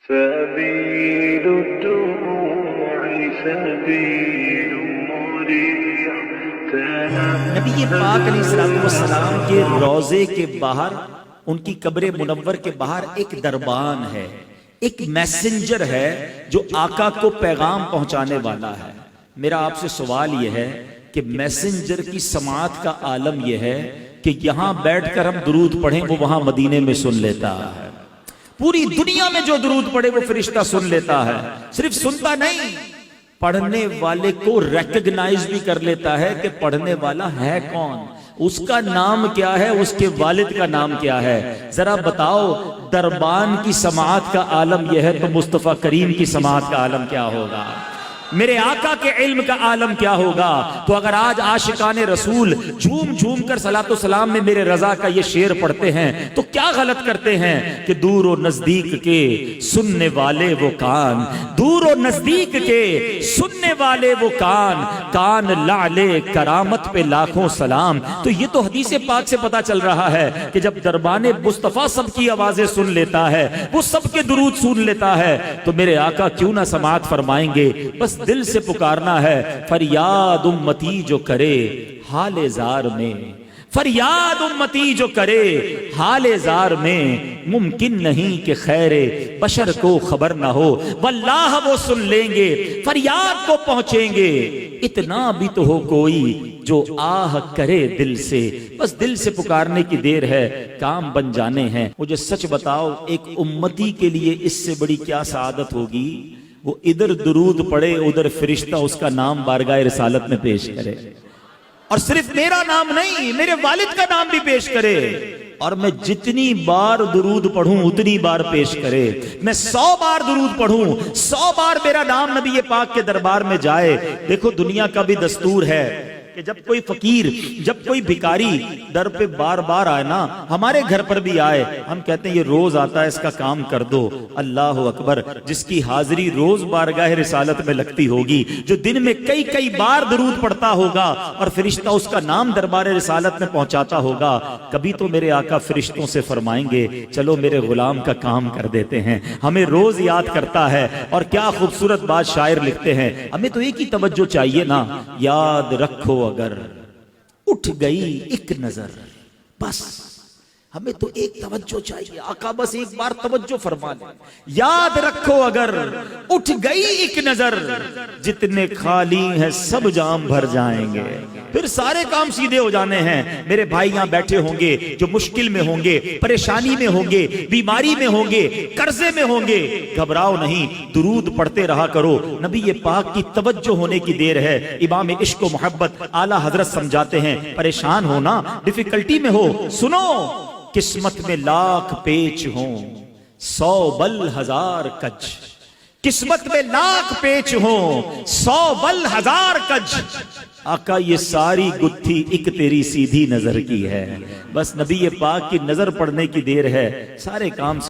سبيل الدموع سبيل مريح نبی پاک علیہ السلام کے روضے کے باہر، ان کی قبر منور کے باہر ایک دربان ہے، ایک میسنجر ہے جو آقا کو پیغام پہنچانے والا ہے۔ میرا آپ سے سوال یہ ہے کہ میسنجر کی سماعت کا عالم یہ ہے کہ یہاں بیٹھ کر ہم درود پڑھیں وہ وہاں مدینے میں سن لیتا ہے، پوری دنیا میں جو درود پڑھے وہ فرشتہ سن لیتا ہے، صرف سنتا نہیں، پڑھنے والے کو ریکگنائز بھی کر لیتا ہے کہ پڑھنے والا ہے کون، اس کا نام کیا ہے، اس کے والد کا نام کیا ہے۔ ذرا بتاؤ دربان کی سماعت کا عالم یہ ہے تو مصطفیٰ کریم کی سماعت کا عالم کیا ہوگا، میرے آقا کے علم کا عالم کیا ہوگا۔ تو اگر آج عاشقان رسول جھوم جھوم کر صلاۃ و سلام میں میرے رضا کا یہ شعر پڑھتے ہیں تو کیا غلط کرتے ہیں کہ دور و نزدیک کے سننے والے وہ کان، دور و نزدیک کے سننے والے وہ کان، کان لعلے کرامت پہ لاکھوں سلام۔ تو یہ تو حدیث پاک سے پتا چل رہا ہے کہ جب دربان مصطفیٰ سب کی آوازیں سن لیتا ہے، وہ سب کے درود سن لیتا ہے، تو میرے آقا کیوں نہ سماعت فرمائیں گے۔ بس دل سے پکارنا ہے، فریاد امتی جو کرے حال زار میں، فریاد امتی جو کرے حال زار میں، ممکن نہیں کہ خیر بشر کو خبر نہ ہو، واللہ وہ سن لیں گے، فریاد کو پہنچیں گے۔ اتنا بھی تو ہو کوئی جو آہ کرے دل سے، بس دل سے پکارنے کی دیر ہے، کام بن جانے ہیں۔ مجھے سچ بتاؤ ایک امتی کے لیے اس سے بڑی کیا سعادت ہوگی، وہ ادھر درود پڑے ادھر فرشتہ اس کا نام بارگاہ رسالت میں پیش کرے، اور صرف میرا نام نہیں میرے والد کا نام بھی پیش کرے، اور میں جتنی بار درود پڑھوں اتنی بار پیش کرے۔ میں 100 بار درود پڑھوں 100 بار میرا نام نبی پاک کے دربار میں جائے۔ دیکھو دنیا کا بھی دستور ہے کہ جب کوئی فقیر، جب کوئی بھکاری در پہ بار بار آئے نا، ہمارے گھر پر بھی آئے، ہم کہتے ہیں یہ روز آتا ہے اس کا کام کر دو۔ اللہ اکبر، جس کی حاضری روز بارگاہ رسالت میں لگتی ہوگی، جو دن میں کئی بار درود پڑھتا ہوگا اور فرشتہ اس کا نام دربار رسالت میں پہنچاتا ہوگا، کبھی تو میرے آقا فرشتوں سے فرمائیں گے چلو میرے غلام کا کام کر دیتے ہیں، ہمیں روز یاد کرتا ہے۔ اور کیا خوبصورت بات شاعر لکھتے ہیں، ہمیں تو ایک ہی توجہ چاہیے نا، یاد رکھو اگر اٹھ گئی ایک نظر، بس ہمیں تو ایک توجہ چاہیے، آقا بس ایک بار توجہ فرما لیں، یاد رکھو اگر اٹھ گئی ایک نظر، جتنے خالی ہیں سب جام بھر جائیں گے، پھر سارے کام سیدھے ہو جانے ہیں۔ میرے بھائی یہاں بیٹھے ہوں گے جو مشکل میں ہوں گے، پریشانی میں ہوں گے، بیماری میں ہوں گے، قرضے میں ہوں گے، گھبراؤ نہیں، درود پڑھتے رہا کرو، نبی پاک کی توجہ ہونے کی دیر ہے۔ امام عشق و محبت اعلیٰ حضرت سمجھاتے ہیں، پریشان ہونا، ڈیفیکلٹی میں ہو، سنو، قسمت میں لاکھ پیچ ہوں 100 بل 1000 کج، قسمت میں لاکھ پیچ ہوں 100 بل 1000 کج، آقا یہ ساری گتھی ایک تیری سیدھی نظر کی ہے۔ بس نبی پاک کی نظر پڑنے کی دیر ہے، سارے کام